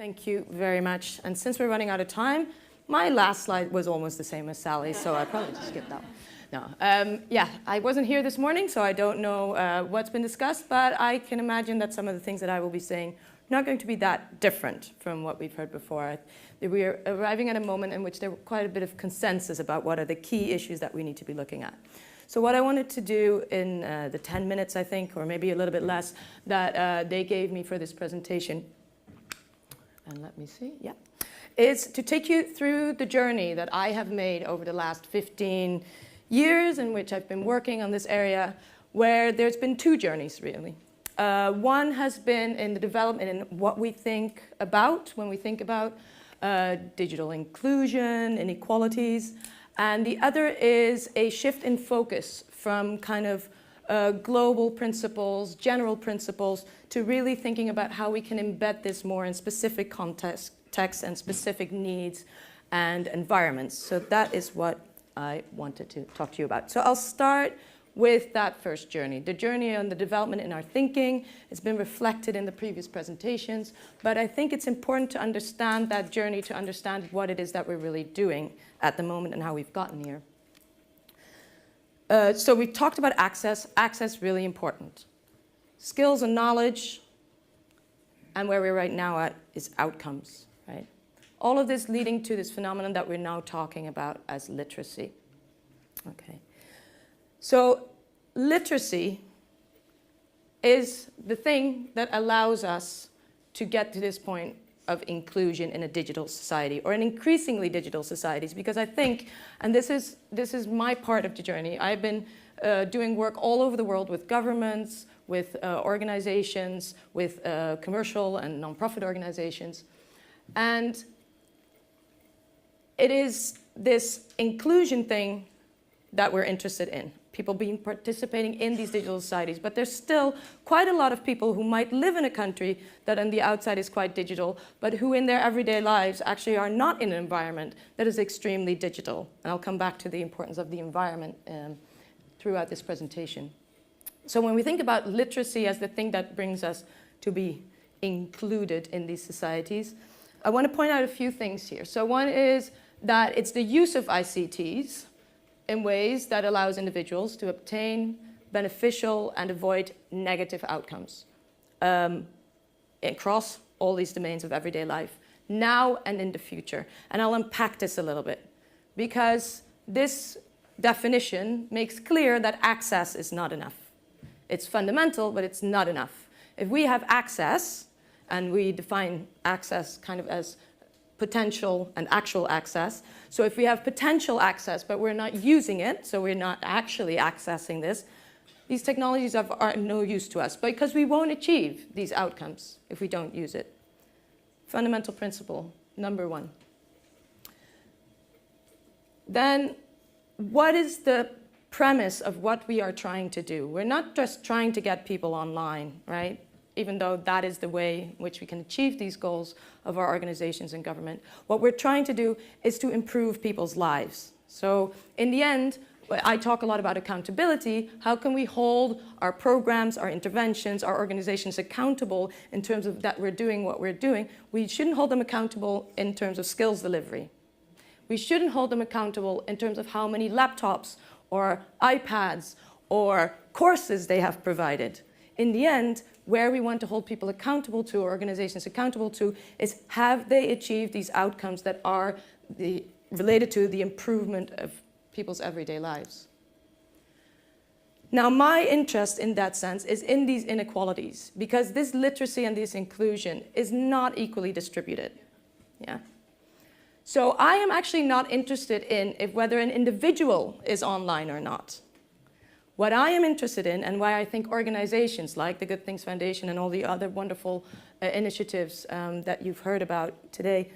Thank you very much. And since we're running out of time, my last slide was almost the same as Sally's, so I probably just skipped that one. No, yeah, I wasn't here this morning, so I don't know what's been discussed, but I can imagine that some of the things that I will be saying are not going to be that different from what we've heard before. We are arriving at a moment in which there was quite a bit of consensus about what are the key issues that we need to be looking at. So what I wanted to do in the 10 minutes, I think, or maybe a little bit less, that they gave me for this presentation, and let me see, yeah, is to take you through the journey that I have made over the last 15 years in which I've been working on this area, where there's been two journeys, really. One has been in the development in what we think about when we think about digital inclusion, inequalities, and the other is a shift in focus from kind of global principles, general principles, to really thinking about how we can embed this more in specific contexts and specific needs and environments. So that is what I wanted to talk to you about. So I'll start with that first journey. The journey on the development in our thinking has been reflected in the previous presentations, but I think it's important to understand that journey to understand what it is that we're really doing at the moment and how we've gotten here. So we talked about access. Access, really important. Skills and knowledge, and where we're right now at is outcomes, right? All of this leading to this phenomenon that we're now talking about as literacy. Okay. So literacy is the thing that allows us to get to this point of inclusion in a digital society, or in increasingly digital societies, because I think, and this is my part of the journey, I've been doing work all over the world with governments, with organizations, with commercial and nonprofit organizations, and it is this inclusion thing that we're interested in. People participating in these digital societies, but there's still quite a lot of people who might live in a country that on the outside is quite digital, but who in their everyday lives actually are not in an environment that is extremely digital. And I'll come back to the importance of the environment throughout this presentation. So when we think about literacy as the thing that brings us to be included in these societies, I want to point out a few things here. So one is that it's the use of ICTs in ways that allows individuals to obtain beneficial and avoid negative outcomes across all these domains of everyday life, now and in the future. And I'll unpack this a little bit, because this definition makes clear that access is not enough. It's fundamental, but it's not enough. If we have access, and we define access kind of as potential and actual access. So if we have potential access, but we're not using it, so we're not actually accessing this, these technologies are no use to us, because we won't achieve these outcomes if we don't use it. Fundamental principle, number one. Then, what is the premise of what we are trying to do? We're not just trying to get people online, right? Even though that is the way in which we can achieve these goals of our organizations and government. What we're trying to do is to improve people's lives. So in the end, I talk a lot about accountability. How can we hold our programs, our interventions, our organizations accountable in terms of that we're doing what we're doing? We shouldn't hold them accountable in terms of skills delivery. We shouldn't hold them accountable in terms of how many laptops or iPads or courses they have provided. In the end, where we want to hold people accountable to, or organizations accountable to, is have they achieved these outcomes that are related to the improvement of people's everyday lives. Now, my interest in that sense is in these inequalities, because this literacy and this inclusion is not equally distributed. Yeah. So I am actually not interested in whether an individual is online or not. What I am interested in, and why I think organizations like the Good Things Foundation and all the other wonderful initiatives that you've heard about today,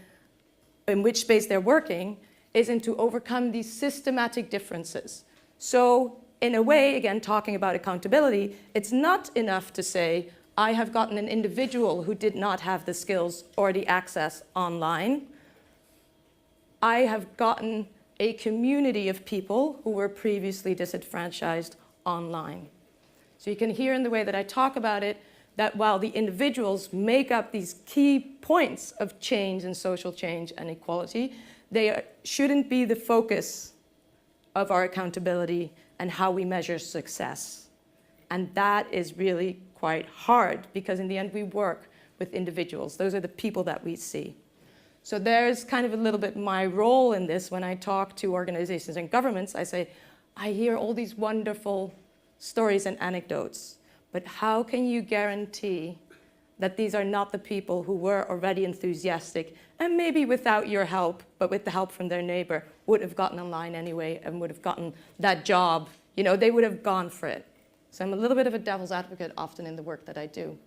in which space they're working, is to overcome these systematic differences. So in a way, again, talking about accountability, it's not enough to say, I have gotten an individual who did not have the skills or the access online. I have gotten a community of people who were previously disenfranchised online. So you can hear in the way that I talk about it that while the individuals make up these key points of change and social change and equality, they shouldn't be the focus of our accountability and how we measure success. And that is really quite hard, because in the end we work with individuals. Those are the people that we see. So there's kind of a little bit my role in this. When I talk to organizations and governments, I say, I hear all these wonderful stories and anecdotes, but how can you guarantee that these are not the people who were already enthusiastic and maybe without your help, but with the help from their neighbor, would have gotten online anyway and would have gotten that job? You know, they would have gone for it. So I'm a little bit of a devil's advocate often in the work that I do.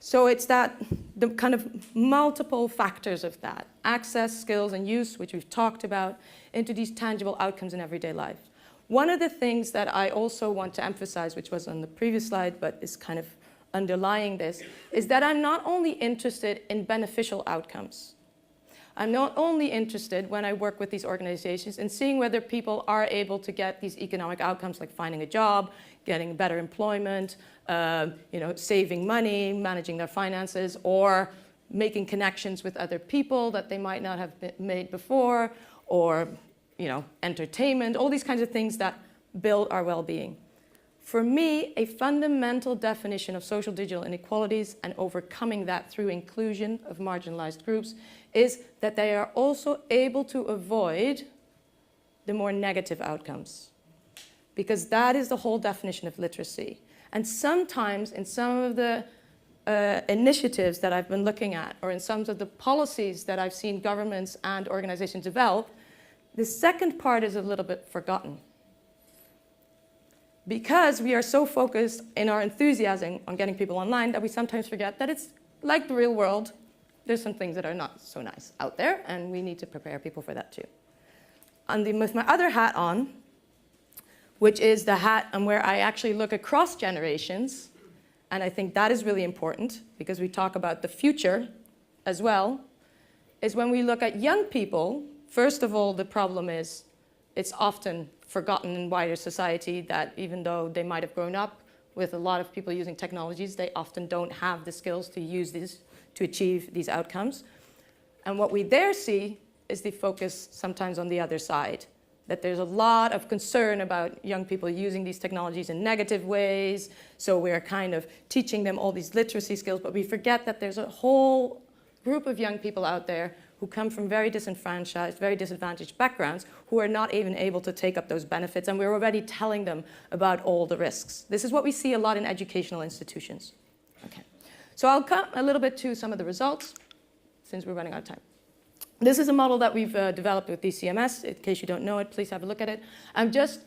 So it's the kind of multiple factors of that: access, skills, and use, which we've talked about, into these tangible outcomes in everyday life. One of the things that I also want to emphasize, which was on the previous slide, but is kind of underlying this, is that I'm not only interested in beneficial outcomes. I'm not only interested, when I work with these organizations, in seeing whether people are able to get these economic outcomes, like finding a job, getting better employment, saving money, managing their finances, or making connections with other people that they might not have made before, or entertainment, all these kinds of things that build our well-being. For me, a fundamental definition of social digital inequalities and overcoming that through inclusion of marginalized groups is that they are also able to avoid the more negative outcomes, because that is the whole definition of literacy. And sometimes in some of the initiatives that I've been looking at, or in some of the policies that I've seen governments and organizations develop, the second part is a little bit forgotten. Because we are so focused in our enthusiasm on getting people online that we sometimes forget that it's like the real world. There's some things that are not so nice out there, and we need to prepare people for that too. With my other hat on, which is the hat and where I actually look across generations, and I think that is really important because we talk about the future as well, is when we look at young people. First of all, the problem is it's often forgotten in wider society that even though they might have grown up with a lot of people using technologies, they often don't have the skills to use these to achieve these outcomes. And what we there see is the focus sometimes on the other side, that there's a lot of concern about young people using these technologies in negative ways. So we're kind of teaching them all these literacy skills, but we forget that there's a whole group of young people out there who come from very disenfranchised, very disadvantaged backgrounds, who are not even able to take up those benefits, and we're already telling them about all the risks. This is what we see a lot in educational institutions. Okay. So I'll come a little bit to some of the results, since we're running out of time. This is a model that we've developed with DCMS. In case you don't know it, please have a look at it. I'm just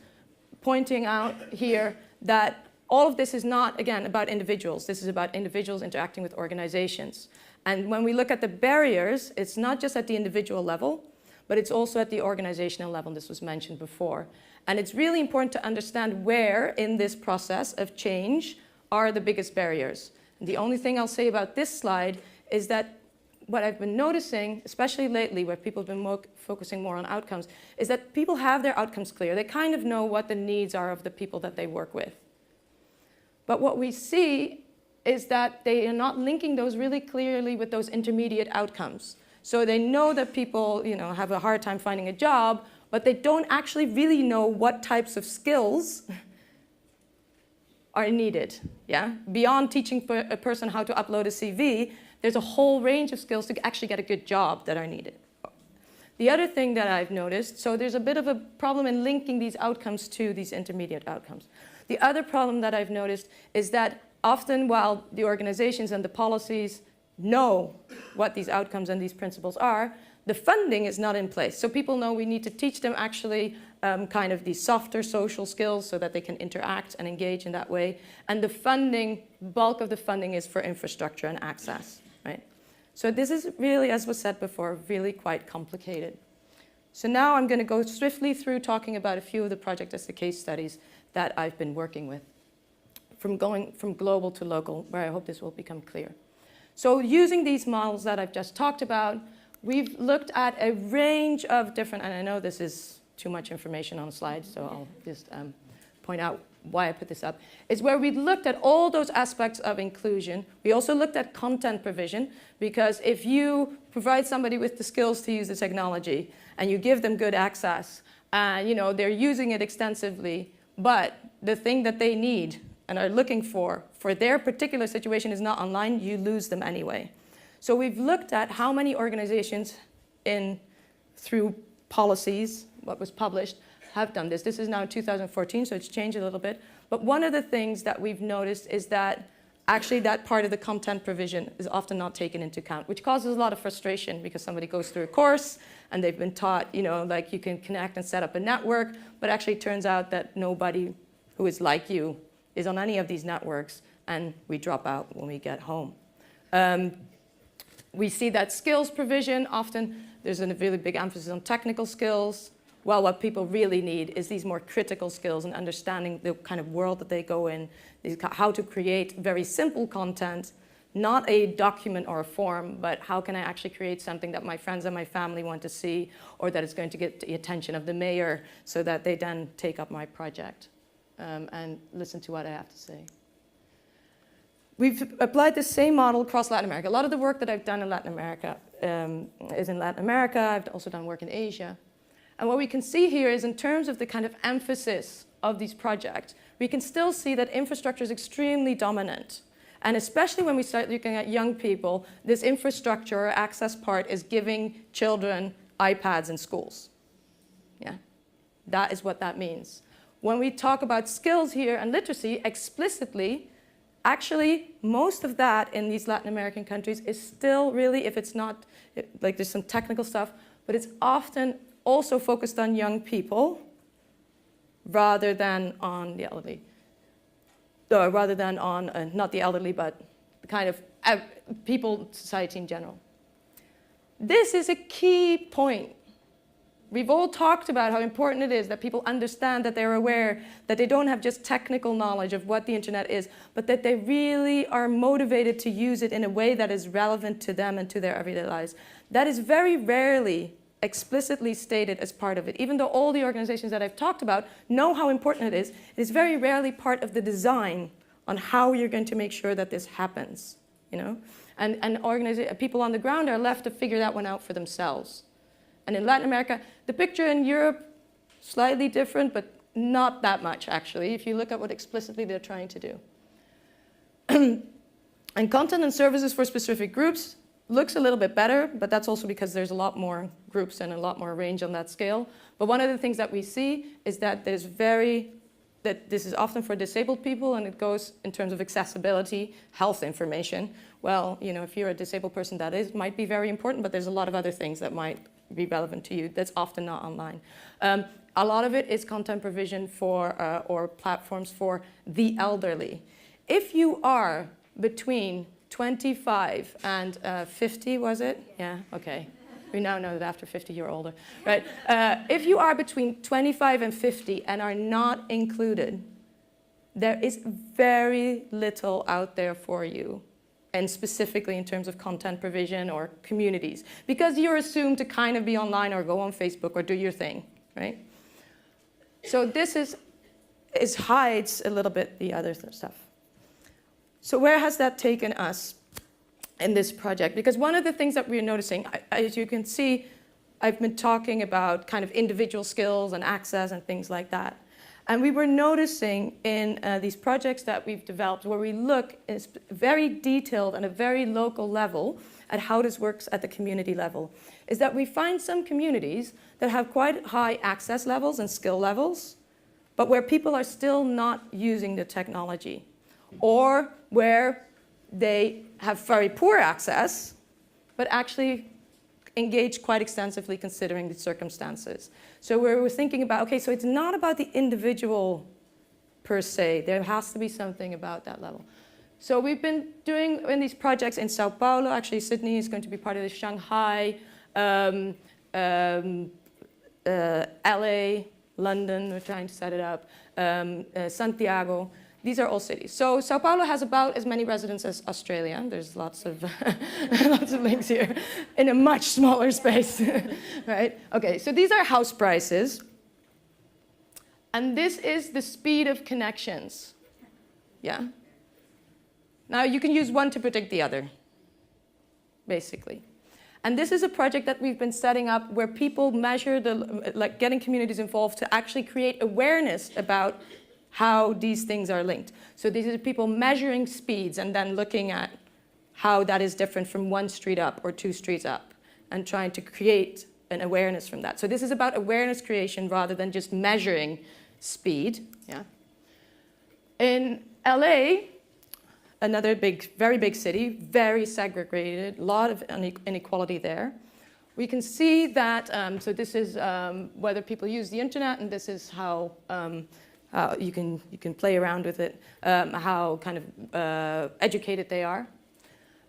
pointing out here that all of this is not, again, about individuals. This is about individuals interacting with organizations. And when we look at the barriers, it's not just at the individual level, but it's also at the organizational level. This was mentioned before. And it's really important to understand where in this process of change are the biggest barriers. And the only thing I'll say about this slide is that what I've been noticing, especially lately, where people have been focusing more on outcomes, is that people have their outcomes clear. They kind of know what the needs are of the people that they work with. But what we see is that they are not linking those really clearly with those intermediate outcomes. So they know that people, have a hard time finding a job, but they don't actually really know what types of skills are needed. Yeah? Beyond teaching a person how to upload a CV, there's a whole range of skills to actually get a good job that are needed. The other thing that I've noticed, so there's a bit of a problem in linking these outcomes to these intermediate outcomes. The other problem that I've noticed is that often while the organizations and the policies know what these outcomes and these principles are, the funding is not in place. So people know we need to teach them actually kind of these softer social skills so that they can interact and engage in that way. And the funding, bulk of the funding is for infrastructure and access, right? So this is really, as was said before, really quite complicated. So now I'm going to go swiftly through talking about a few of the project as the case studies that I've been working with, from going from global to local, where I hope this will become clear. So using these models that I've just talked about, we've looked at a range of different, and I know this is too much information on a slide, so I'll just point out why I put this up, is where we looked at all those aspects of inclusion. We also looked at content provision, because if you provide somebody with the skills to use the technology and you give them good access, and they're using it extensively, but the thing that they need and are looking for their particular situation is not online, you lose them anyway. So we've looked at how many organizations through policies, what was published, have done this. This is now 2014, so it's changed a little bit. But one of the things that we've noticed is that actually that part of the content provision is often not taken into account, which causes a lot of frustration, because somebody goes through a course and they've been taught, like you can connect and set up a network, but actually it turns out that nobody who is like you is on any of these networks, and we drop out when we get home. We see that skills provision, often there's a really big emphasis on technical skills. Well, what people really need is these more critical skills and understanding the kind of world that they go in, how to create very simple content, not a document or a form, but how can I actually create something that my friends and my family want to see, or that is going to get the attention of the mayor, so that they then take up my project and listen to what I have to say. We've applied the same model across Latin America. A lot of the work that I've done in Latin America is in Latin America. I've also done work in Asia. And what we can see here is, in terms of the kind of emphasis of these projects, we can still see that infrastructure is extremely dominant. And especially when we start looking at young people, this infrastructure or access part is giving children iPads in schools. Yeah, that is what that means. When we talk about skills here and literacy explicitly, actually, most of that in these Latin American countries is still really, if it's not, like there's some technical stuff, but it's often also focused on young people rather than on the elderly. Rather than on, not the elderly, but the kind of people, society in general. This is a key point. We've all talked about how important it is that people understand, that they're aware, that they don't have just technical knowledge of what the internet is, but that they really are motivated to use it in a way that is relevant to them and to their everyday lives. That is very rarely explicitly stated as part of it. Even though all the organizations that I've talked about know how important it is very rarely part of the design on how you're going to make sure that this happens, And people on the ground are left to figure that one out for themselves. And in Latin America, the picture in Europe, slightly different, but not that much, actually, if you look at what explicitly they're trying to do. And content and services for specific groups looks a little bit better, but that's also because there's a lot more groups and a lot more range on that scale. But one of the things that we see is that this is often for disabled people, and it goes in terms of accessibility, health information. Well, if you're a disabled person, might be very important, but there's a lot of other things that might be relevant to you that's often not online. A lot of it is content provision or platforms for the elderly. If you are between 25 and 50, was it? Yeah, okay. We now know that after 50 you're older, right? If you are between 25 and 50 and are not included, there is very little out there for you, and specifically in terms of content provision or communities, because you're assumed to kind of be online or go on Facebook or do your thing, right? So this hides a little bit the other stuff. So where has that taken us in this project? Because one of the things that we're noticing, as you can see, I've been talking about kind of individual skills and access and things like that. And we were noticing in these projects that we've developed, where we look very detailed and a very local level at how this works at the community level, is that we find some communities that have quite high access levels and skill levels, but where people are still not using the technology, or where they have very poor access, but actually engage quite extensively considering the circumstances. So we're thinking about, okay, so it's not about the individual per se. There has to be something about that level. So we've been doing in these projects in Sao Paulo. Actually, Sydney is going to be part of this. Shanghai, LA, London, we're trying to set it up, Santiago. These are all cities. So Sao Paulo has about as many residents as Australia. There's lots of links here in a much smaller space, right? Okay, so these are house prices. And this is the speed of connections. Yeah? Now, you can use one to predict the other, basically. And this is a project that we've been setting up where people measure getting communities involved to actually create awareness about how these things are linked. So these are people measuring speeds and then looking at how that is different from one street up or two streets up and trying to create an awareness from that. So this is about awareness creation rather than just measuring speed. Yeah. In LA, another very big city, very segregated, a lot of inequality there. We can see that, so this is whether people use the internet, and this is how you can play around with it, how kind of educated they are.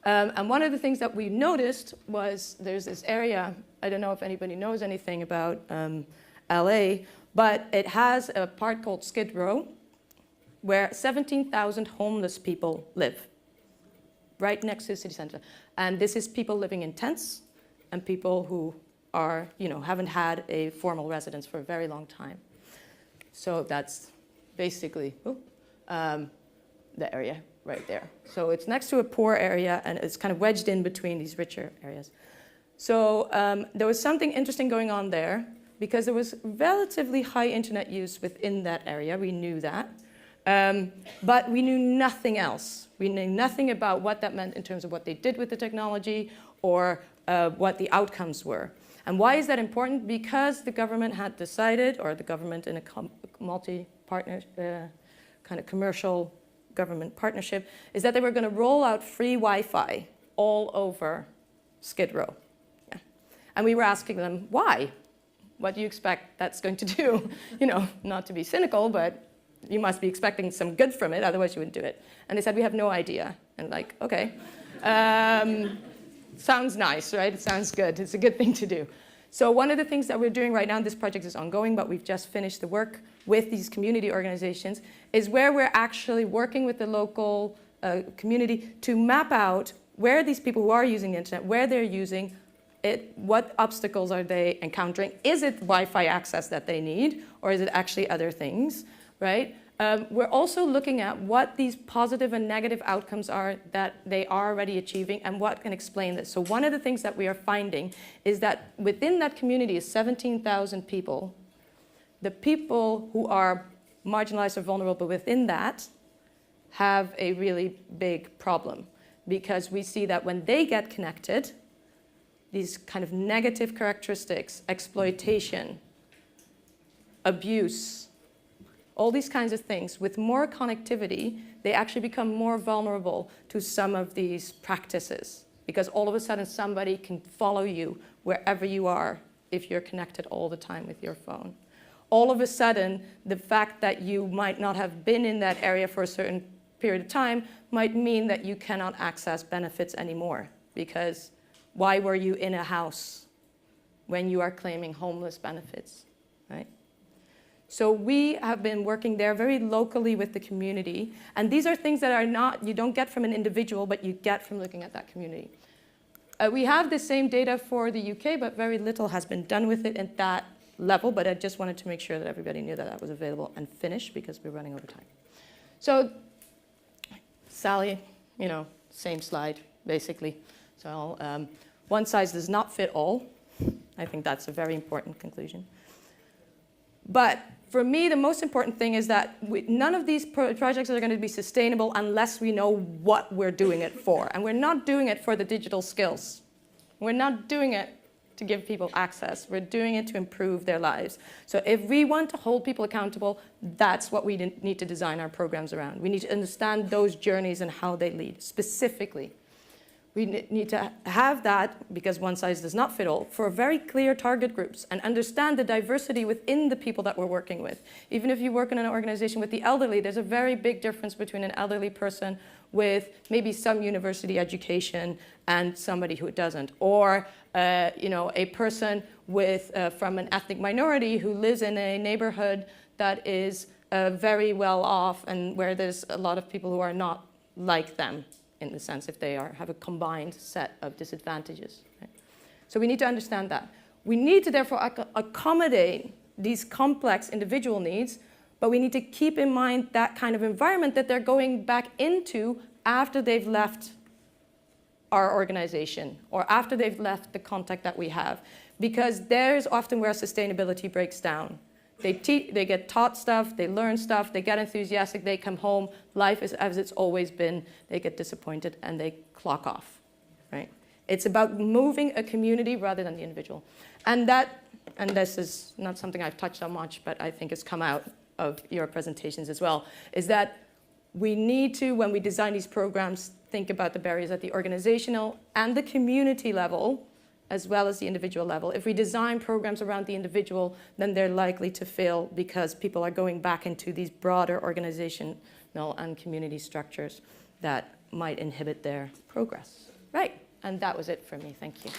And one of the things that we noticed was there's this area, I don't know if anybody knows anything about LA, but it has a part called Skid Row, where 17,000 homeless people live, right next to the city center. And this is people living in tents and people who are, haven't had a formal residence for a very long time. So that's basically the area right there. So it's next to a poor area, and it's kind of wedged in between these richer areas. So there was something interesting going on there, because there was relatively high internet use within that area. We knew that. But we knew nothing else. We knew nothing about what that meant in terms of what they did with the technology or what the outcomes were. And why is that important? Because the government had decided, or the government in a multi-partner, kind of commercial government partnership, is that they were going to roll out free Wi-Fi all over Skid Row. Yeah. And we were asking them, why? What do you expect that's going to do? Not to be cynical, but you must be expecting some good from it, otherwise you wouldn't do it. And they said, we have no idea. And like, okay. Sounds nice, right? It sounds good. It's a good thing to do. So one of the things that we're doing right now, and this project is ongoing, but we've just finished the work with these community organizations, is where we're actually working with the local community to map out where these people who are using the internet, where they're using it, what obstacles are they encountering? Is it Wi-Fi access that they need, or is it actually other things? Right? We're also looking at what these positive and negative outcomes are that they are already achieving and what can explain this. So one of the things that we are finding is that within that community is 17,000 people. The people who are marginalized or vulnerable within that have a really big problem, because we see that when they get connected, these kind of negative characteristics, exploitation, abuse, all these kinds of things, with more connectivity, they actually become more vulnerable to some of these practices, because all of a sudden somebody can follow you wherever you are if you're connected all the time with your phone. All of a sudden, the fact that you might not have been in that area for a certain period of time might mean that you cannot access benefits anymore, because why were you in a house when you are claiming homeless benefits, right? So we have been working there very locally with the community. And these are things that are not, you don't get from an individual, but you get from looking at that community. We have the same data for the UK, but very little has been done with it at that level. But I just wanted to make sure that everybody knew that that was available and finished, because we're running over time. So Sally, same slide, basically. So one size does not fit all. I think that's a very important conclusion. But for me, the most important thing is that none of these projects are going to be sustainable unless we know what we're doing it for. And we're not doing it for the digital skills. We're not doing it to give people access. We're doing it to improve their lives. So if we want to hold people accountable, that's what we need to design our programs around. We need to understand those journeys and how they lead, specifically. We need to have that, because one size does not fit all, for very clear target groups, and understand the diversity within the people that we're working with. Even if you work in an organization with the elderly, there's a very big difference between an elderly person with maybe some university education and somebody who doesn't. Or a person with, from an ethnic minority who lives in a neighborhood that is very well off, and where there's a lot of people who are not like them, in the sense if they have a combined set of disadvantages. Right? So we need to understand that. We need to therefore accommodate these complex individual needs, but we need to keep in mind that kind of environment that they're going back into after they've left our organization or after they've left the contact that we have, because there's often where sustainability breaks down. They get taught stuff, they learn stuff, they get enthusiastic, they come home, life is as it's always been, they get disappointed and they clock off, right? It's about moving a community rather than the individual. And this is not something I've touched on much, but I think it's come out of your presentations as well, is that we need to, when we design these programs, think about the barriers at the organizational and the community level, as well as the individual level. If we design programs around the individual, then they're likely to fail because people are going back into these broader organizational and community structures that might inhibit their progress. Right, and that was it for me. Thank you.